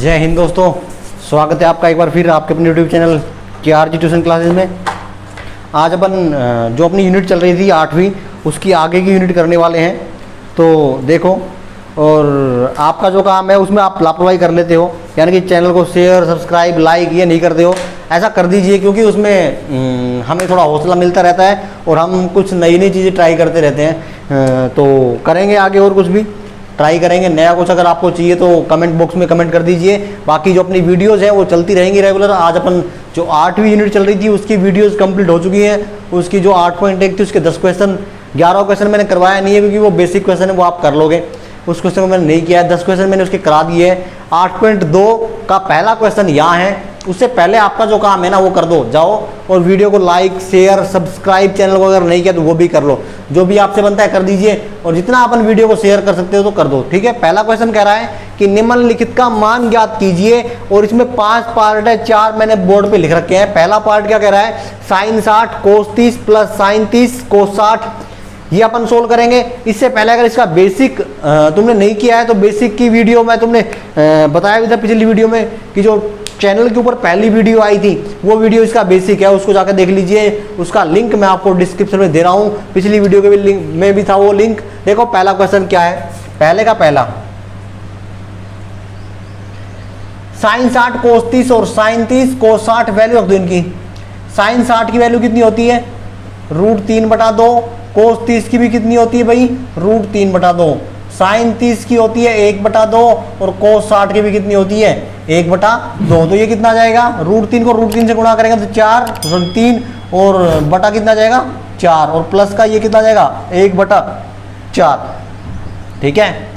जय हिंद दोस्तों, स्वागत है आपका एक बार फिर आपके अपने YouTube channel KRG tuition classes में। आज अपन जो अपनी यूनिट चल रही थी 8वीं, उसकी आगे की यूनिट करने वाले हैं। तो देखो, और आपका जो काम है उसमें आप लापरवाही कर लेते हो, यानी कि चैनल को शेयर सब्सक्राइब लाइक ये नहीं करते हो। ऐसा कर दीजिए, क्योंकि उसमें हमें थोड़ा हौसला मिलता रहता है और हम कुछ नई नई चीज़ें ट्राई करते रहते हैं। तो करेंगे आगे और कुछ भी ट्राई करेंगे, नया कुछ अगर आपको चाहिए तो कमेंट बॉक्स में कमेंट कर दीजिए। बाकी जो अपनी वीडियोज़ हैं वो चलती रहेंगी रेगुलर। आज अपन जो 8वीं यूनिट चल रही थी उसकी वीडियोज़ कंप्लीट हो चुकी हैं। उसकी जो 8.1 थी उसके 10 क्वेश्चन, 11 क्वेश्चन मैंने करवाया नहीं है क्योंकि वो बेसिक क्वेश्चन है, वो आप कर लोगे। उस क्वेश्चन को मैंने नहीं किया है, 10 क्वेश्चन मैंने उसके करा दिए हैं। 8.2 का पहला क्वेश्चन यहाँ है। उससे पहले आपका जो काम है ना वो कर दो, जाओ और वीडियो को लाइक शेयर सब्सक्राइब, चैनल को अगर नहीं किया तो वो भी कर लो। जो भी आपसे बनता है कर दीजिए, और जितना अपन वीडियो को शेयर कर सकते हो तो कर दो, ठीक है। पहला क्वेश्चन कह रहा है कि निम्नलिखित का मान ज्ञात कीजिए, और इसमें 5 पार्ट है, 4 मैंने बोर्ड पे लिख रखे हैं। पहला पार्ट क्या कह रहा है, sin 60 cos 30 plus sin 30 cos 60, ये अपन सोल्व करेंगे। इससे पहले अगर इसका बेसिक तुमने नहीं किया है तो बेसिक की वीडियो मैं तुमने बताया भी था पिछली वीडियो में कि जो चैनल के ऊपर पहली वीडियो आई थी वो वीडियो इसका बेसिक है, उसको जाकर देख लीजिए। उसका लिंक मैं आपको डिस्क्रिप्शन में दे रहा हूँ, पिछली वीडियो के भी लिंक में भी था वो लिंक। देखो पहला क्वेश्चन क्या है, पहले का पहला sin 60 cos 30 और sin 30 cos 60 वैल्यू रख दो इनकी। sin 60 की वैल्यू कितनी होती है, √3/2। cos 30 की भी कितनी होती है भाई, √3/2। sin 30 की होती है 1/2 और cos 60 की भी कितनी होती है 1/2। तो ये कितना आ जाएगा, √3 को √3 से गुणा करेंगे तो 3 और बटा कितना जाएगा 4, और प्लस का ये कितना जाएगा 1/4, ठीक है।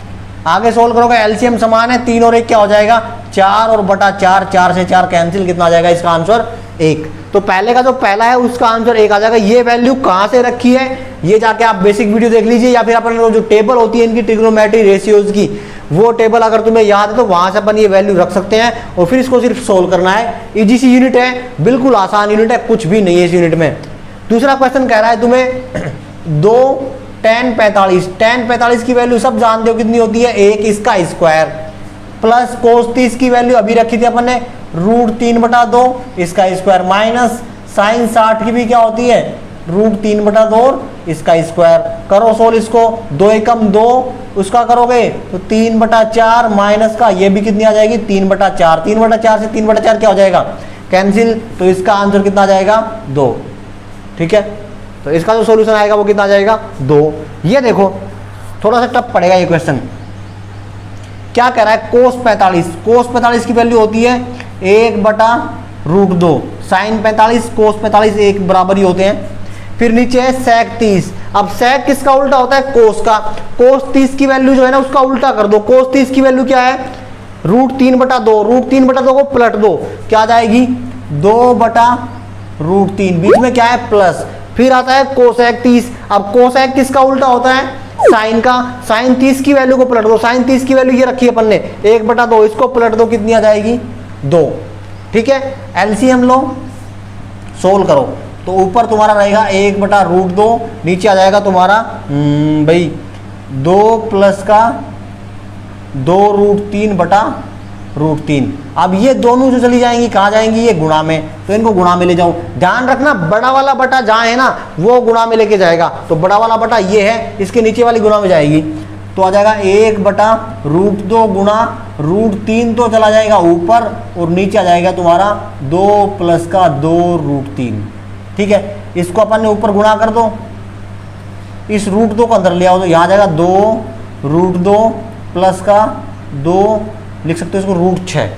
आगे सोल्व करोगे, एलसीएम समान है, 3 और 1 क्या हो जाएगा 4 और बटा 4, 4 से 4 कैंसिल, कितना आ जाएगा इसका आंसर 1। तो पहले का जो पहला है उसका आंसर 1 आ जाएगा। ये वैल्यू कहाँ से रखी है ये जाके आप बेसिक वीडियो देख लीजिए, या फिर अपन जो टेबल होती है इनकी ट्रिग्नोमेट्री रेशियोज की, वो टेबल अगर तुम्हें याद है तो वहां से अपन ये वैल्यू रख सकते हैं, और फिर इसको सिर्फ सोल्व करना है। इजी सी यूनिट है, बिल्कुल आसान यूनिट है, कुछ भी नहीं है इस यूनिट में। दूसरा क्वेश्चन कह रहा है तुम्हें 2 tan 45, tan 45 की वैल्यू सब जानते हो कितनी होती है, 1 इसका स्क्वायर, प्लस cos 30 की वैल्यू अभी रखी थी अपन ने √3/2 इसका स्क्वायर, माइनस sin 60 की भी क्या होती है √3/2 और इसका स्क्वायर। करो सोल्व इसको, 2 एकम 2, उसका करोगे तो 3/4 माइनस का ये भी कितनी आ जाएगी 3/4, 3/4 से 3/4 क्या हो जाएगा कैंसिल, तो इसका आंसर कितना आ जाएगा 2, ठीक है। तो इसका जो सॉल्यूशन आएगा वो कितना आ जाएगा 2। ये देखो थोड़ा सा टफ पड़ेगा ये क्वेश्चन। क्या कह रहा है, cos 45 की वैल्यू होती है 1/√2, sin 45 cos 45 एक बराबर ही होते हैं। फिर नीचे है sec 30। अब sec किसका उल्टा होता है, cos का। cos 30 की वैल्यू जो है ना उसका उल्टा कर दो। cos 30 की वैल्यू क्या है √3/2, √3/2 को पलट दो, क्या आ जाएगी 2/√3, बीच में क्या है प्लस, फिर आता है cosec 30। अब cosec किसका उल्टा होता है, साइन का। sin 30 की वैल्यू को पलट दो, sin 30 की वैल्यू ये रखी है अपन ने 1/2, इसको पलट दो, कितनी आ जाएगी 2, ठीक है। एलसीएम लो, सोल्व करो, तो ऊपर तुम्हारा रहेगा 1/√2, नीचे आ जाएगा तुम्हारा भाई 2 प्लस का 2√3/√3। अब ये दोनों जो चली जाएंगी कहाँ जाएंगी, ये गुणा में, तो इनको गुणा में ले जाओ। ध्यान रखना बड़ा वाला बटा जहाँ है ना वो गुणा में लेके जाएगा, तो बड़ा वाला बटा ये है, इसके नीचे वाली गुणा में जाएगी, तो आ जाएगा 1/√2 गुणा √3 तो चला जाएगा ऊपर, और नीचे आ जाएगा तुम्हारा 2 प्लस का 2√3, ठीक है। इसको अपन ने ऊपर गुणा कर दो, इस √2 को अंदर ले आओ, तो यहाँ जाएगा 2√2 प्लस का 2 लिख सकते हो इसको √6,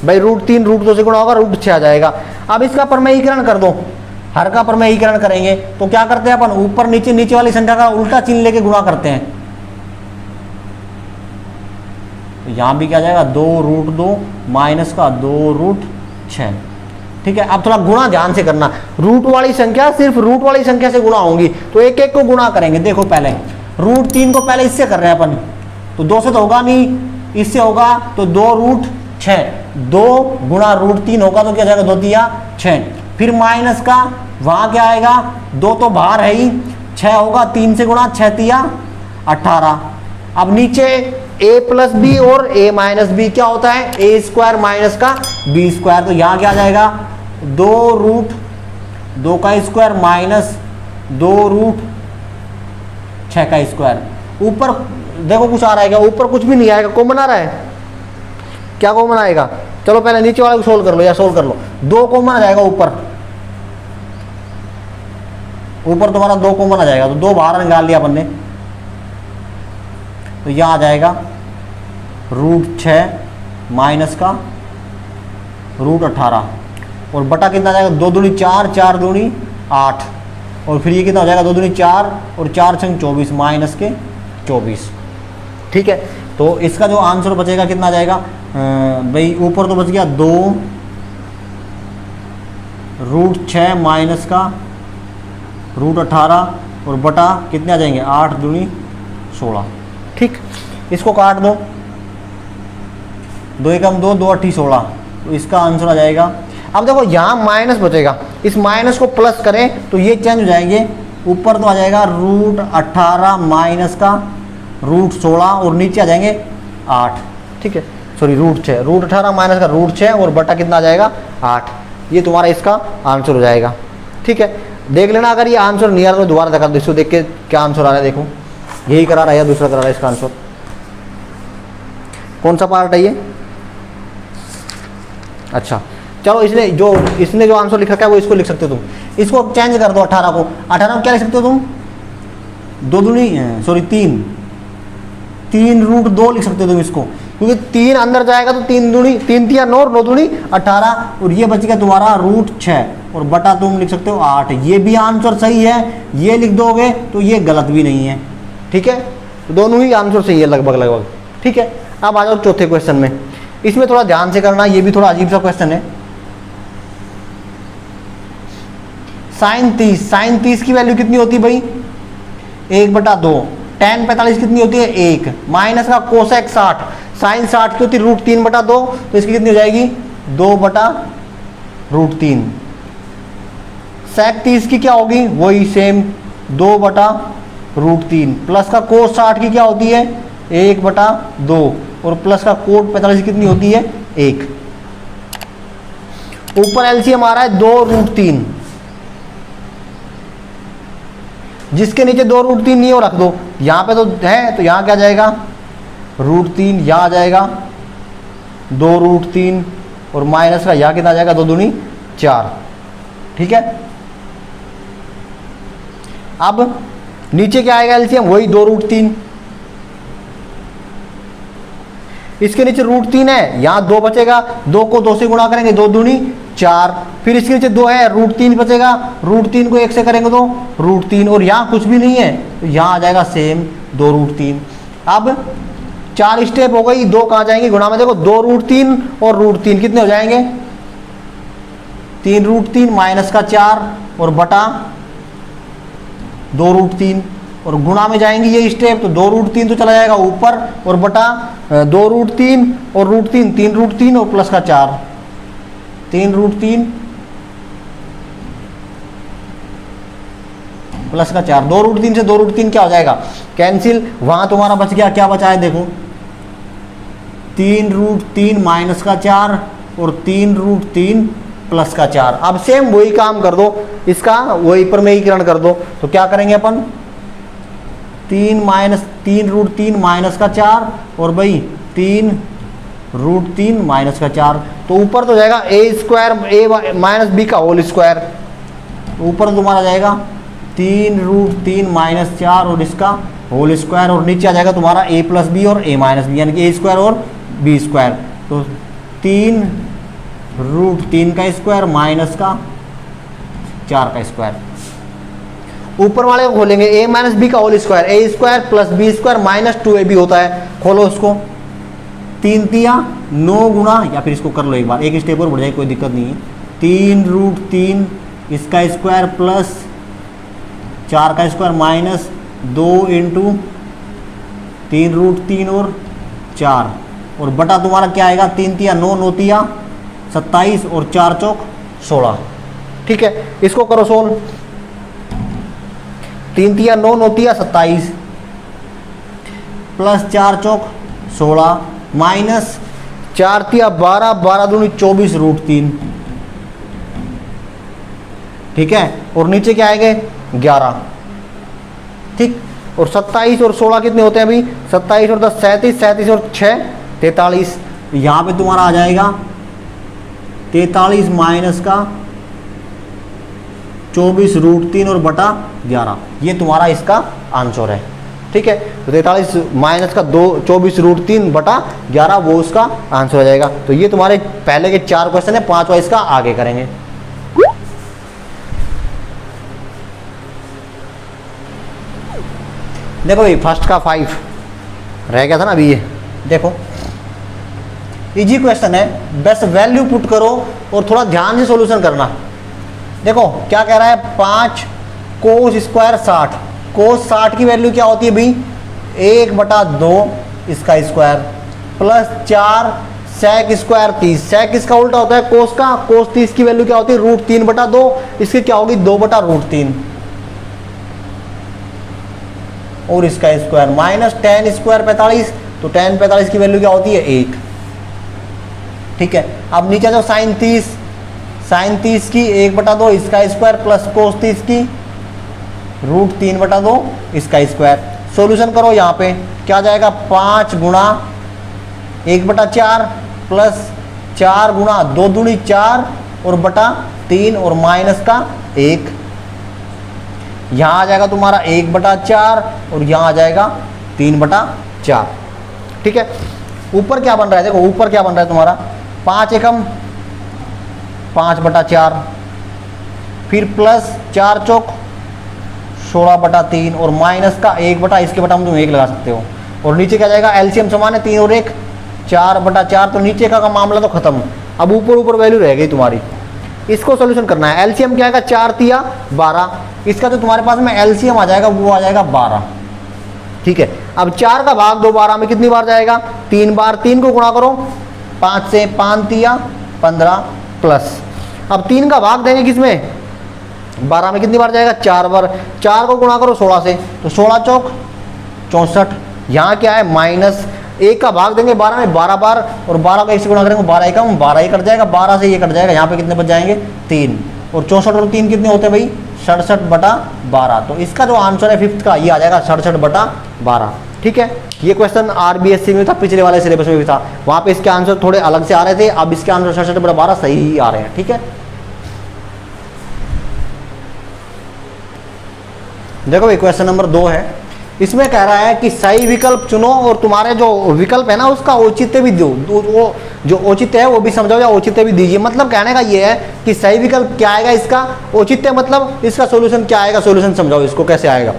भाई √3 √2 से गुणा होगा √6 आ जाएगा। अब इसका परमेयीकरण कर दो, हर का परमेयीकरण करेंगे तो क्या करते हैं अपन, ऊपर नीचे नीचे वाली संख्या का उल्टा चिन्ह लेके गुणा करते हैं, तो यहां भी क्या जाएगा 2√2 माइनस का 2√6, ठीक है। अब थोड़ा गुणा ध्यान से करना, रूट वाली संख्या सिर्फ रूट वाली संख्या से गुणा होंगी, तो एक एक को गुणा करेंगे। देखो पहले √3 को पहले इससे कर रहे हैं अपन, तो 2 से तो होगा नहीं, इससे होगा तो 2√6, 2 गुणा √3 होगा तो क्या जाएगा 2 तिया 6, फिर माइनस का वहां क्या आएगा 2 तो बाहर है ही, 6 होगा 3 से गुणा 6 तिया 18। अब नीचे ए प्लस बी और ए माइनस बी क्या होता है, ए स्क्वायर माइनस का बी स्क्वायर। तो यहां क्या आ जाएगा, 2√2 का स्क्वायर माइनस 2√6 का स्क्वायर। ऊपर देखो कुछ आ रहा है क्या, ऊपर कुछ भी नहीं आएगा, कॉमन आ रहा है, क्या कॉमन आएगा, चलो पहले नीचे वाले को सोल्व कर लो या सोल्व कर लो। 2 कॉमन आ जाएगा ऊपर, ऊपर तुम्हारा 2 कॉमन आ जाएगा, तो 2 बाहर निकाल लिया अपन ने, तो यह आ जाएगा √6 माइनस का √18 और बटा कितना आ जाएगा, 2 दूनी 4, 4 दूनी 8 और फिर ये कितना हो जाएगा, 2 दूनी 4 और 4 छंग 24 माइनस के 24। ठीक है, तो इसका जो आंसर बचेगा कितना आ जाएगा भाई, ऊपर तो बच गया 2√6 माइनस का √18 और बटा कितने आ जाएंगे, 8 दूनी 16। ठीक, इसको काट दो, 2 एकम 2, 2 8 16, तो इसका आंसर आ जाएगा। अब देखो यहाँ माइनस बचेगा, इस माइनस को प्लस करें तो ये चेंज हो जाएंगे, ऊपर तो आ जाएगा √18 माइनस का √16 और नीचे आ जाएंगे 8। ठीक है, सॉरी √6, √18 माइनस का √6 और बटा कितना आ जाएगा 8। ये तुम्हारा इसका आंसर हो जाएगा। ठीक है, देख लेना, अगर ये आंसर नहीं आ रहा तो दोबारा दिखा दो, इसको देख के क्या आंसर आ रहा है, देखो यही करा रहा है या दूसरा करा रहा है इसका आंसर, कौन सा पार्ट है ये। अच्छा चलो, इसने जो आंसर लिख रखा है वो इसको लिख सकते हो तुम, इसको चेंज कर दो 18 को, 18 को क्या लिख सकते हो तुम, 2 दूनी सॉरी 3√2 लिख सकते हो तुम इसको, क्योंकि 3 अंदर जाएगा तो 3 दूनी 3 3 9 9 दूनी 18 और ये बच गया तुम्हारा √6 और बटा तुम लिख सकते हो 8। ये भी आंसर सही है, ये लिख दोगे तो ये गलत भी नहीं है। ठीक है, तो दोनों ही आंसर सही है लगभग लगभग। ठीक है, अब आ जाओ चौथे क्वेश्चन में, इसमें थोड़ा ध्यान से करना, ये भी थोड़ा अजीब सा क्वेश्चन है। sin 30 की वैल्यू कितनी होती है भाई, 1/2। tan 45 कितनी होती है, 1 माइनस का कोसेक 60, sin 60 की होती है √3/2, तो इसकी कितनी हो जाएगी 2/√3। sec 30 की क्या होगी, वही सेम 2/√3 प्लस का cos 60 की क्या होती है 1/2 और प्लस का cot 45 कितनी होती है 1। ऊपर एलसीएम आ रहा है 2√3, जिसके नीचे 2√3 नहीं हो रख दो, यहां पे तो है, तो यहां क्या जाएगा √3, यहां आ जाएगा 2√3 और माइनस का यहां कितना आ जाएगा 2 दूनी 4। ठीक है, अब नीचे क्या आएगा एलसीएम, वही 2√3, इसके नीचे √3 है, यहां 2 बचेगा, 2 को 2 से गुणा करेंगे 2 दूनी 4, फिर इसके नीचे 2 है, √3 बचेगा, √3 को 1 से करेंगे तो √3 और यहाँ कुछ भी नहीं है, तो यहाँ आ जाएगा सेम 2√3। अब 4 स्टेप हो गई, 2 कहाँ जाएंगे गुणा में, देखो 2√3 और √3 कितने हो जाएंगे 3√3 माइनस का 4 और बटा 2√3 और गुणा में जाएंगे ये स्टेप, तो 2√3 तो चला जाएगा ऊपर और बटा 2√3 और √3 3√3 और प्लस का 4 3√3 प्लस का 4, 2√3 से 2√3 क्या हो जाएगा कैंसिल, वहां तुम्हारा बच गया, क्या बचा है देखो 3√3 माइनस का 4 और 3√3 प्लस का 4। अब सेम वही काम कर दो, इसका वही पर में एकीकरण कर दो, तो क्या करेंगे अपन 3√3 माइनस का 4 और भाई 3√3 माइनस का 4, तो ऊपर तो जाएगा a² माइनस बी का होल स्क्वायर, ऊपर तुम्हारा जाएगा 3√3 माइनस 4 और इसका होल स्क्वायर और नीचे आ जाएगा तुम्हारा a प्लस बी और a माइनस बी, यानी कि a² और b², तो 3√3 का स्क्वायर माइनस का 4 का स्क्वायर। ऊपर वाले को खोलेंगे a माइनस बी का whole square, a² plus b² minus 2ab होता है, खोलो उसको, 3 तिया 9 गुना, या फिर इसको कर लो एक बार, एक स्टेप और बढ़ जाए, कोई दिक्कत नहीं है, 3√3 इसका स्क्वायर प्लस 4 का स्क्वायर माइनस 2 इंटू 3√3 और 4 और बटा तुम्हारा क्या आएगा 3 तिया 9 9 तिया 27 और 4 चौक 16। ठीक है, इसको करो सोल्व, 3 तिया 9 9 तिया 27 प्लस 4 चौक 16 माइनस 4 तिया 12, 12 दूनी 24 रूट 3, ठीक है। और नीचे क्या आएंगे 11, ठीक। और 27 और 16 कितने होते हैं अभी, 27 और 10 37, 37 और 6 43। यहाँ पे तुम्हारा आ जाएगा 43 माइनस का 24 रूट 3 और बटा 11, ये तुम्हारा इसका आंसर है, ठीक है। तो 43 माइनस का 24 रूट 3 बटा 11 वो उसका आंसर हो जाएगा। तो ये तुम्हारे पहले के 4 क्वेश्चन है, 5वां इसका आगे करेंगे। देखो भाई फर्स्ट का 5 रह गया था ना अभी, ये देखो इजी क्वेश्चन है, बस वैल्यू पुट करो और थोड़ा ध्यान से सॉल्यूशन करना। देखो क्या कह रहा है, 5 कोस स्क्वायर 60, कोस 60 की वैल्यू क्या होती है भाई 1/2 इसका स्क्वायर प्लस 4 सेक स्क्वायर 30, सेक इसका उल्टा होता है कोस का, कोस 30 की वैल्यू क्या होती है √3/2, इसकी क्या होगी 2/√3 और इसका स्क्वायर माइनस tan स्क्वायर 45, तो tan 45 की वैल्यू क्या होती है 1, ठीक है। अब नीचे जो sin 30 की 1/2 इसका स्क्वायर प्लस cos 30 की √3/2 इसका स्क्वायर। सॉल्यूशन करो, यहाँ पे क्या जाएगा 5 गुणा 1/4 प्लस 4 गुणा 2 दूनी 4 और बटा 3 और माइनस का 1, यहाँ आ जाएगा तुम्हारा 1/4 और यहाँ आ जाएगा 3/4, ठीक है। ऊपर क्या बन रहा है, देखो ऊपर क्या बन रहा है तुम्हारा 5 एकम 5/4, फिर प्लस 4 चौक 16/3 और माइनस का 1 बटा इसके बटा हम तुम 1 लगा सकते हो। और नीचे क्या जाएगा एलसीएम समान है 3 और 1 4/4, तो नीचे का मामला तो खत्म। अब ऊपर वैल्यू रह गई तुम्हारी, इसको सोल्यूशन करना है। एलसीएम क्या आएगा 4 तिया 12, इसका जो तुम्हारे पास में एलसीएम आ जाएगा वो आ जाएगा 12, ठीक है। अब 4 का भाग 2 12 में कितनी बार जाएगा 3 बार, 3 को गुणा करो 5 से, 5 तिया 15 प्लस, अब 3 का भाग देंगे किसमें 12 में कितनी बार जाएगा 4 बार, 4 को गुणा करो 16 से, तो 16 चौक 64, यहाँ क्या है माइनस 1 का भाग देंगे 12 में 12 बार और 12 का 1 से गुणा करेंगे 12 एकम 12 ही कट जाएगा, 12 से ये कट जाएगा, यहाँ पे कितने बच जाएंगे 3 और 64 और 3 कितने होते हैं भाई 67/12। तो इसका जो आंसर है 5th का ये आ जाएगा 67/12, ठीक है। ये क्वेश्चन RBSC में था, पिछले वाले सिलेबस में भी था, वहाँ पे इसके आंसर थोड़े अलग से आ रहे थे, अब इसके आंसर 67/12 सही आ रहे हैं, ठीक है। देखो भाई क्वेश्चन नंबर 2 है, इसमें कह रहा है कि सही विकल्प चुनो और तुम्हारे जो विकल्प है ना उसका औचित्य भी दो, वो जो औचित्य है वो भी समझाओ या औचित्य भी दीजिए। मतलब कहने का ये है कि सही विकल्प क्या आएगा, इसका औचित्य मतलब इसका सॉल्यूशन क्या आएगा, सॉल्यूशन समझाओ इसको कैसे आएगा।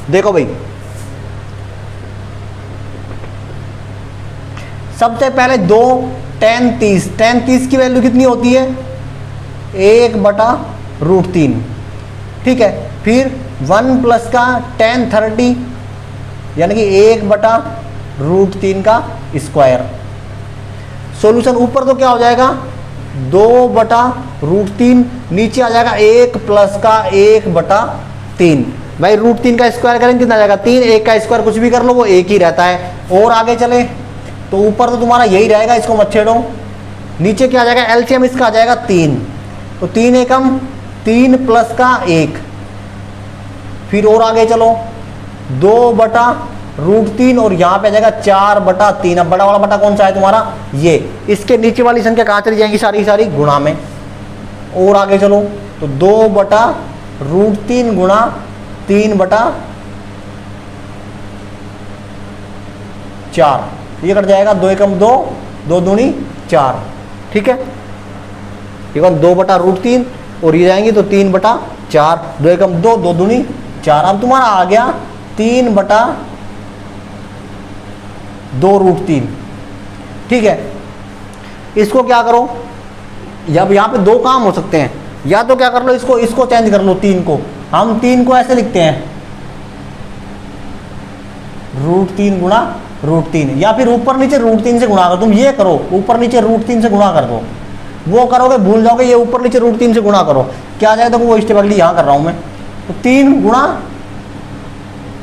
देखो भाई सबसे पहले 2 tan 30 की वैल्यू कितनी होती है 1/√3, ठीक है। फिर 1 प्लस का tan 30 यानी कि 1/√3 का स्क्वायर। सॉल्यूशन ऊपर तो क्या हो जाएगा 2/√3, नीचे आ जाएगा 1 प्लस का 1/3। भाई √3 का स्क्वायर करेंगे कितना आ जाएगा 3, 1 का स्क्वायर कुछ भी कर लो वो 1 ही रहता है। और आगे चले तो ऊपर तो तुम्हारा यही रहेगा, इसको मत छेड़ो। नीचे क्या आ जाएगा एलसीएम इसका आ जाएगा 3, तो 3 एकम 3 प्लस का 1, फिर और आगे चलो 2/√3 और यहाँ पे आ जाएगा 4/3। अब बड़ा वाला बटा कौन सा है तुम्हारा ये, इसके नीचे वाली संख्या कहाँ चली जाएंगी सारी सारी गुणा में। और आगे चलो तो 2/√3 गुणा 3/4, ये कट जाएगा 2 एकम 2, 2 दूनी 4, ठीक है। ये 2/√3 और ये जाएंगी तो 3/4, 2 एकम 2, 2 दूनी 4। अब तुम्हारा आ गया 3/2√3, ठीक है। इसको क्या करो, जब यहाँ पे 2 काम हो सकते हैं, या तो क्या कर लो इसको चेंज कर लो 3 को, हम 3 को ऐसे लिखते हैं √3 गुणा √3, या फिर ऊपर नीचे √3 से गुणा कर। तुम ये करो ऊपर नीचे √3 से गुणा कर दो, वो करोगे भूल जाओगे, ये ऊपर नीचे √3 से गुणा करो क्या आ जाएगा, तो वो स्टेप अगली यहाँ कर रहा हूँ मैं। तो 3 गुणा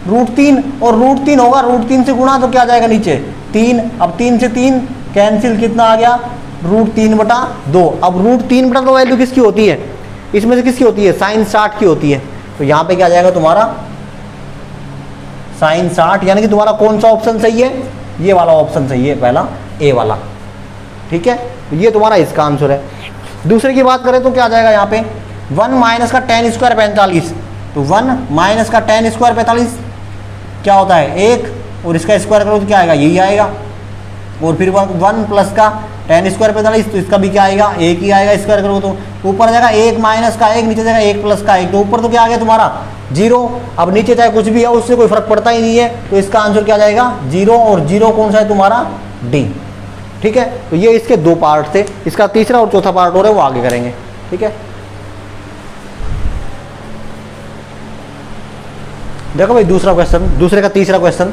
√3 और √3 होगा √3 से गुणा तो क्या आ जाएगा नीचे 3, अब 3 से 3 कैंसिल, कितना आ गया √3/2। अब √3/2 वैल्यू किसकी होती है, इसमें से किसकी होती है, sin 60 की होती है। तो यहाँ पे क्या आ जाएगा तुम्हारा sin 60, यानी कि तुम्हारा कौन सा ऑप्शन सही है, ये वाला ऑप्शन सही है, पहला ए वाला। ठीक है, तो ये तुम्हारा इसका आंसर है। दूसरे की बात करें तो क्या आ जाएगा यहाँ पे 1 माइनस का tan स्क्वायर 45, तो 1 माइनस का tan स्क्वायर 45 क्या होता है 1, और इसका स्क्वायर करो तो क्या आएगा, यही आएगा। और फिर 1 प्लस का tan स्क्वायर 45, तो इसका भी क्या आएगा, 1 ही आएगा, स्क्वायर करो तो ऊपर आ जाएगा 1 माइनस का 1, नीचे जाएगा 1 प्लस का 1, तो ऊपर तो क्या आ गया तुम्हारा 0। अब नीचे चाहे कुछ भी है उससे कोई फर्क पड़ता ही नहीं है, तो इसका आंसर क्या जाएगा 0, और 0 कौन सा है तुम्हारा डी। ठीक है, तो ये इसके 2 पार्ट थे, इसका तीसरा और चौथा पार्ट हो रहा है वो आगे करेंगे। ठीक है, देखो भाई दूसरा क्वेश्चन, दूसरे का तीसरा क्वेश्चन,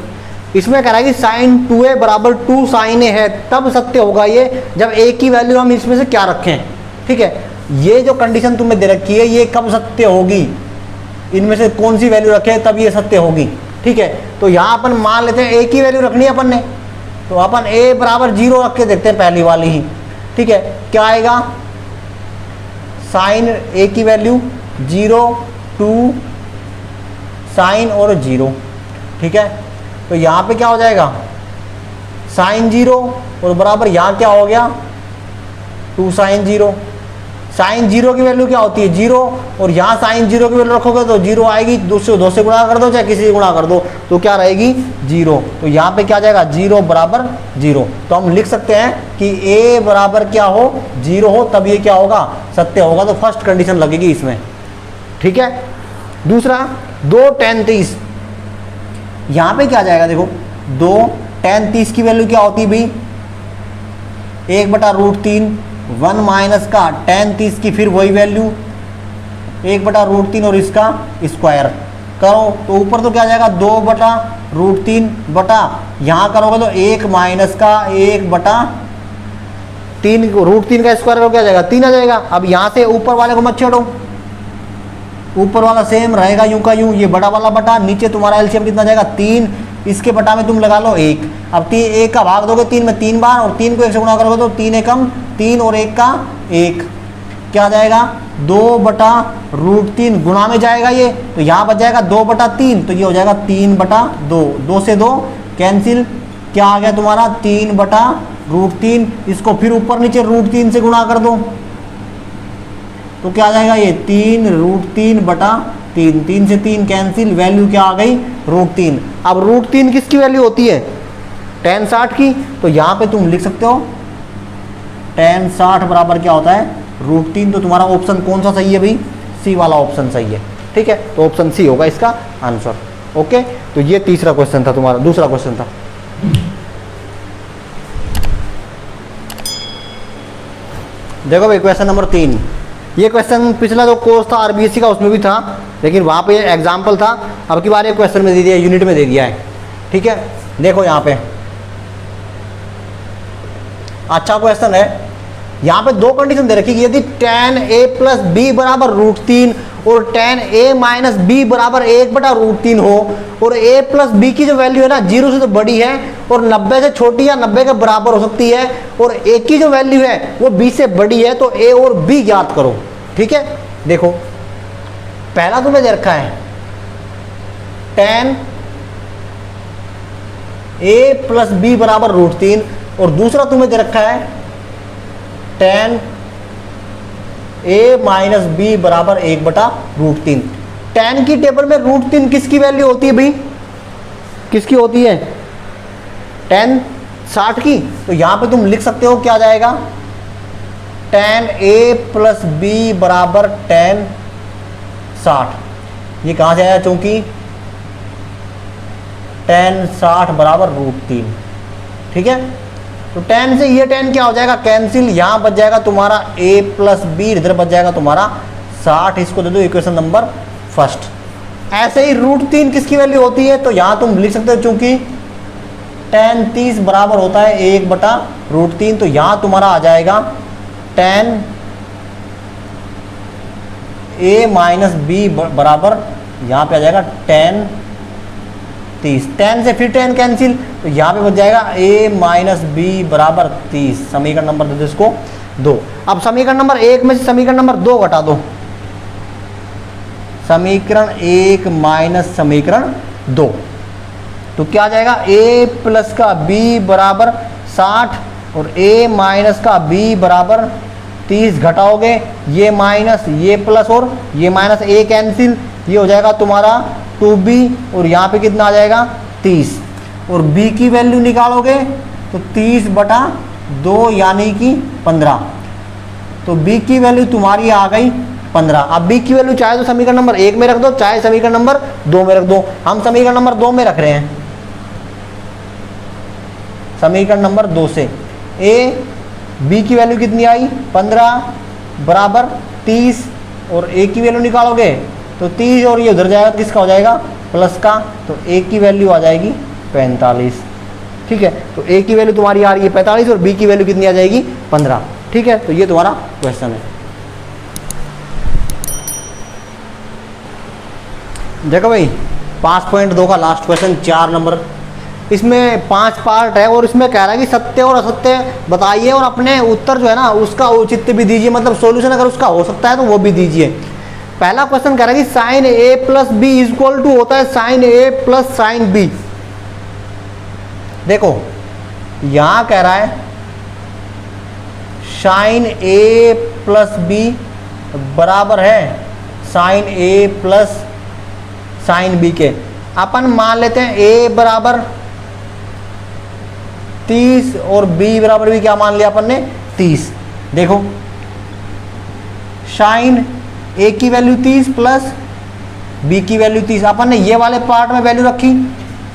इसमें कह रहा है कि sin 2a बराबर 2 sin a है, तब सत्य होगा ये जब a की वैल्यू हम इसमें से क्या रखें। ठीक है, ये जो कंडीशन तुम्हें दे रखी है ये कब सत्य होगी, इनमें से कौन सी वैल्यू रखे तब ये सत्य होगी। ठीक है, तो यहाँ अपन मान लेते हैं a की वैल्यू रखनी है अपन ने, तो अपन a बराबर 0 रख के देखते हैं पहली वाली ही। ठीक है, क्या आएगा sin a की वैल्यू 0, 2 sin और 0। ठीक है, तो यहाँ पे क्या हो जाएगा sin 0 और बराबर यहाँ क्या हो गया 2 sin 0। sin 0 की वैल्यू क्या होती है 0, और यहाँ sin 0 की वैल्यू रखोगे तो 0 आएगी, 2 से गुणा कर दो चाहे किसी से गुणा कर दो तो क्या रहेगी 0। तो यहाँ पे क्या आ जाएगा 0 बराबर 0। तो हम लिख सकते हैं कि a बराबर क्या हो 0 हो तब ये क्या होगा सत्य होगा, तो फर्स्ट कंडीशन लगेगी इसमें। ठीक है, दूसरा 2 tan 30, यहाँ पे क्या आ जाएगा देखो 2 tan 30 की वैल्यू क्या होती है भाई 1/√3, 1 माइनस का tan 30 की फिर वही वैल्यू 1/√3 और इसका स्क्वायर करो तो ऊपर तो क्या आ जाएगा 2/√3 बटा यहाँ करोगे तो 1 माइनस का 1/3, √3 का स्क्वायर करो क्या आ जाएगा 3 आ जाएगा। अब यहाँ से ऊपर वाले को मत छेड़ो, ऊपर वाला सेम रहेगा यूं का यूं, ये बड़ा वाला बटा, नीचे तुम्हारा एलसीएम कितना जाएगा 3, इसके बटा में तुम लगा लो 1। अब 1 का भाग दोगे 3 में 3 बार, और 3 को 1 से गुणा करोगे तो 3 एकम 3 और 1 का 1, क्या आ जाएगा 2/√3 गुणा में जाएगा ये, तो यहाँ बच जाएगा 2/3, तो ये हो जाएगा 3/2, 2 से 2 कैंसिल, क्या आ गया तुम्हारा 3/√3, इसको फिर ऊपर नीचे √3 से गुणा कर दो तो क्या आ जाएगा ये 3√3/3, 3 से 3 कैंसिल, वैल्यू क्या आ गई √3। अब √3 किसकी वैल्यू होती है tan 60 की, तो यहाँ पे तुम लिख सकते हो tan 60 बराबर क्या होता है √3। तो तुम्हारा ऑप्शन कौन सा सही है भाई, सी वाला ऑप्शन सही है। ठीक है, तो ऑप्शन सी होगा इसका आंसर। ओके, तो ये तीसरा क्वेश्चन था तुम्हारा, दूसरा क्वेश्चन था। देखो भाई क्वेश्चन नंबर 3, ये क्वेश्चन पिछला जो कोर्स था आरबीएससी का उसमें भी था, लेकिन वहाँ पे एग्जाम्पल था, अब की बार एक क्वेश्चन में दे दिया, यूनिट में दे दिया है। ठीक है, देखो यहाँ पे अच्छा क्वेश्चन है, यहाँ पे 2 कंडीशन दे रखी है, यदि tan a प्लस बी बराबर √3 और tan a माइनस बी बराबर 1/√3 हो, और a प्लस बी की जो वैल्यू है ना 0 से तो बड़ी है और 90 से छोटी या 90 के बराबर हो सकती है, और a की जो वैल्यू है वो b से बड़ी है, तो a और b ज्ञात करो। ठीक है, देखो पहला तुम्हें दे रखा है tan a प्लस बी बराबर √3, और दूसरा तुम्हें दे रखा है tan a माइनस बी बराबर 1/√3। tan की टेबल में √3 किसकी वैल्यू होती है भाई, किसकी होती है tan 60 की, तो यहां पे तुम लिख सकते हो क्या आ जाएगा tan a प्लस बी बराबर tan 60। ये कहां से आया, चूंकि tan 60 बराबर √3। ठीक है, तो tan से ये tan क्या हो जाएगा कैंसिल, यहां बच जाएगा तुम्हारा a प्लस बी, इधर बच जाएगा तुम्हारा 60, इसको दे दो इक्वेशन नंबर फर्स्ट। ऐसे ही √3 किसकी वैल्यू होती है, तो यहां तुम लिख सकते हो चूंकि tan 30 बराबर होता है 1/√3, तो यहां तुम्हारा आ जाएगा tan a माइनस बी बराबर, यहां पे आ जाएगा tan 30। 10 से फिर 10 कैंसिल, तो यहाँ पे बच जाएगा a माइनस बी बराबर 30। समीकरण नंबर दे दो इसको 2। अब समीकरण नंबर 1 में से समीकरण नंबर 2 घटा दो। समीकरण 1 माइनस समीकरण 2, तो क्या आ जाएगा, a प्लस का b बराबर 60 और a माइनस का b बराबर 30। घटाओगे ये माइनस ये प्लस और ये माइनस, a कैंसिल, ये हो जाएगा तुम्हारा 2b और यहाँ पे कितना आ जाएगा 30। और b की वैल्यू निकालोगे तो 30/2 यानी कि 15। तो b की वैल्यू तुम्हारी आ गई 15। अब b की वैल्यू चाहे तो समीकरण नंबर 1 में रख दो, चाहे समीकरण नंबर 2 में रख दो। हम समीकरण नंबर 2 में रख रहे हैं। समीकरण नंबर 2 से b की वैल्यू कितनी आई 15 बराबर 30 और a की वैल्यू निकालोगे तो 30 और ये उधर जाएगा तो किसका हो जाएगा प्लस का, तो a की वैल्यू आ जाएगी 45। ठीक है, तो a की वैल्यू तुम्हारी आ रही है 45 और b की वैल्यू कितनी आ जाएगी 15। ठीक है, तो ये तुम्हारा क्वेश्चन है। देखो भाई 5.2 का लास्ट क्वेश्चन 4 नंबर, इसमें 5 पार्ट है और इसमें कह रहा है कि सत्य और असत्य बताइए और अपने उत्तर जो है ना उसका औचित्य भी दीजिए, मतलब सॉल्यूशन अगर उसका हो सकता है तो वो भी दीजिए। पहला क्वेश्चन कह रहा है कि sine a plus B equal to होता है sine a plus sine B. देखो यहां कह रहा है साइन a प्लस बी बराबर है sine a plus sine B के। अपन मान लेते हैं a बराबर 30 और b बराबर भी क्या मान लिया अपन ने 30। देखो साइन a की वैल्यू 30 प्लस b की वैल्यू 30, अपन ने ये वाले पार्ट में वैल्यू रखी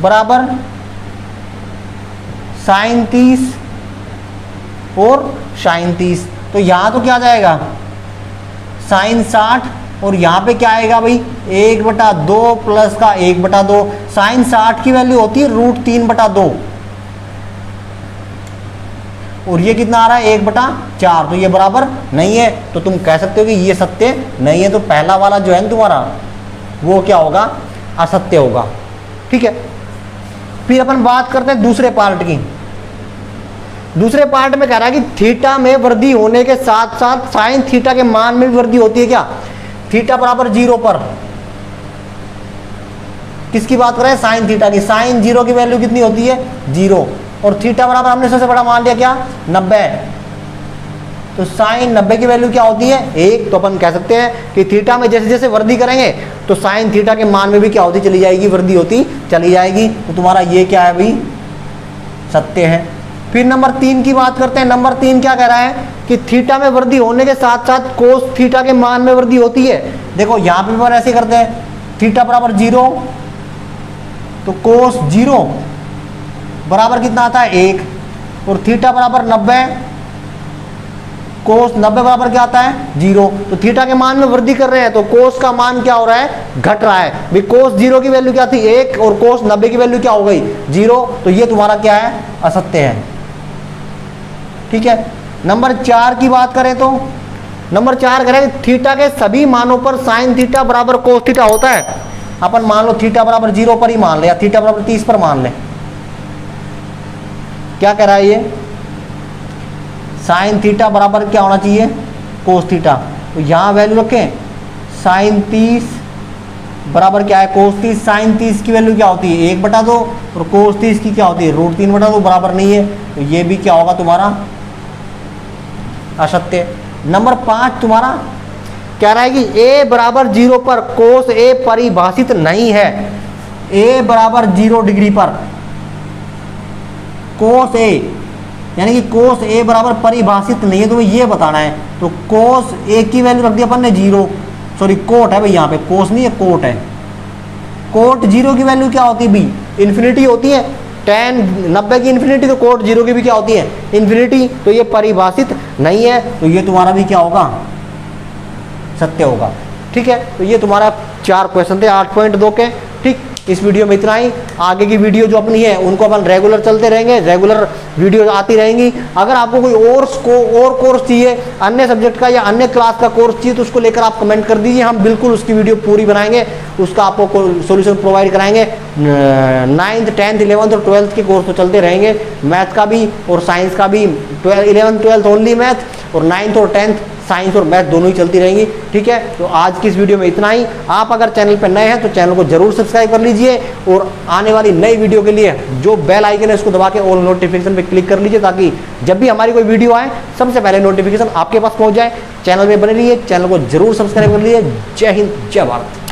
बराबर साइन 30 और साइन 30। तो यहां तो क्या आ जाएगा साइन 60 और यहाँ पे क्या आएगा भाई 1/2 प्लस का 1/2। साइन 60 की वैल्यू होती है √3/2 और ये कितना आ रहा है 1/4, तो ये बराबर नहीं है। तो तुम कह सकते हो कि ये सत्य नहीं है, तो पहला वाला जो है ना तुम्हारा वो क्या होगा असत्य होगा। ठीक है, फिर अपन बात करते हैं दूसरे पार्ट की। दूसरे पार्ट में कह रहा है कि थीटा में वृद्धि होने के साथ साथ साइन थीटा के मान में भी वृद्धि होती है क्या, थीटा बराबर 0 पर। किसकी बात कर रहे हैं साइन थीटा की। साइन 0 की वैल्यू कितनी होती है 0 और थीटा बराबर हमने सबसे बड़ा मान लिया क्या 90। तो साइन 90 की वैल्यू क्या होती है 1। तो अपन कह सकते हैं कि थीटा में जैसे जैसे वृद्धि करेंगे तो साइन थीटा के मान में भी क्या होती चली जाएगी, वृद्धि होती चली जाएगी। तो तुम्हारा ये क्या है भाई सत्य है। फिर नंबर 3 की बात करते हैं। नंबर 3 क्या कह रहा है कि थीटा में वृद्धि होने के साथ साथ कोस थीटा के मान में वृद्धि होती है। देखो यहाँ पे भी ऐसे करते हैं, थीटा बराबर 0 तो कोस 0 बराबर कितना आता है 1 और थीटा बराबर 90 कोस 90 बराबर क्या आता है 0। तो थीटा के मान में वृद्धि कर रहे हैं तो कोस का मान क्या हो रहा है घट रहा है भाई। कोस 0 की वैल्यू क्या थी 1 और कोस 90 की वैल्यू क्या हो गई 0। तो ये तुम्हारा क्या है असत्य है। ठीक है, नंबर 4 की बात करें तो नंबर 4 करें थीटा के सभी मानों पर साइन थीटा बराबर कोस थीटा होता है। अपन मान लो थीटा बराबर 0 पर ही मान ले या थीटा बराबर 30 पर मान ले। क्या कह रहा है ये साइन थीटा बराबर क्या होना चाहिए कोस थीटा। तो यहां वैल्यू रखें साइन 30 बराबर क्या है कोस 30। साइन 30 की वैल्यू क्या होती है 1/2 और कोस 30 की क्या होती है √3/2 बराबर नहीं है। तो ये भी क्या होगा तुम्हारा असत्य। नंबर 5 तुम्हारा कह रहा है कि a बराबर 0 पर कोस a परिभाषित नहीं है। a बराबर 0 डिग्री पर कोस a यानी कि कोस a बराबर परिभाषित नहीं है, तुम्हें ये बताना है। तो कोस a की वैल्यू रख दी अपन ने 0, सॉरी कोट है भाई यहाँ पे कोस नहीं है कोट है। कोट 0 की वैल्यू क्या होती है भी इन्फिनिटी होती है। tan 90 की इन्फिनिटी तो कोट 0 की भी क्या होती है इन्फिनिटी। तो ये परिभाषित नहीं है, तो ये तुम्हारा भी क्या होगा सत्य होगा। ठीक है, तो ये तुम्हारा 4 क्वेश्चन थे 8.2 के। ठीक। इस वीडियो में इतना ही। आगे की वीडियो जो अपनी है उनको अपन रेगुलर चलते रहेंगे, रेगुलर वीडियो आती रहेंगी। अगर आपको कोई और कोर्स चाहिए, अन्य सब्जेक्ट का या अन्य क्लास का कोर्स चाहिए, तो उसको लेकर आप कमेंट कर दीजिए, हम बिल्कुल उसकी वीडियो पूरी बनाएंगे, उसका आपको सोल्यूशन प्रोवाइड कराएंगे। 9th 10th 11th और 12th के कोर्स तो चलते रहेंगे, मैथ का भी और साइंस का भी। 11th 12th ओनली मैथ और 9th और 10th साइंस और मैथ दोनों ही चलती रहेंगी, ठीक है। तो आज की इस वीडियो में इतना ही। आप अगर चैनल पर नए हैं तो चैनल को जरूर सब्सक्राइब कर लीजिए और आने वाली नई वीडियो के लिए जो बेल आइकन है उसको दबा के ऑल नोटिफिकेशन पे क्लिक कर लीजिए, ताकि जब भी हमारी कोई वीडियो आए सबसे पहले नोटिफिकेशन आपके पास पहुंच जाए। चैनल में बने रहिए, चैनल को जरूर सब्सक्राइब कर लीजिए। जय हिंद, जय भारत।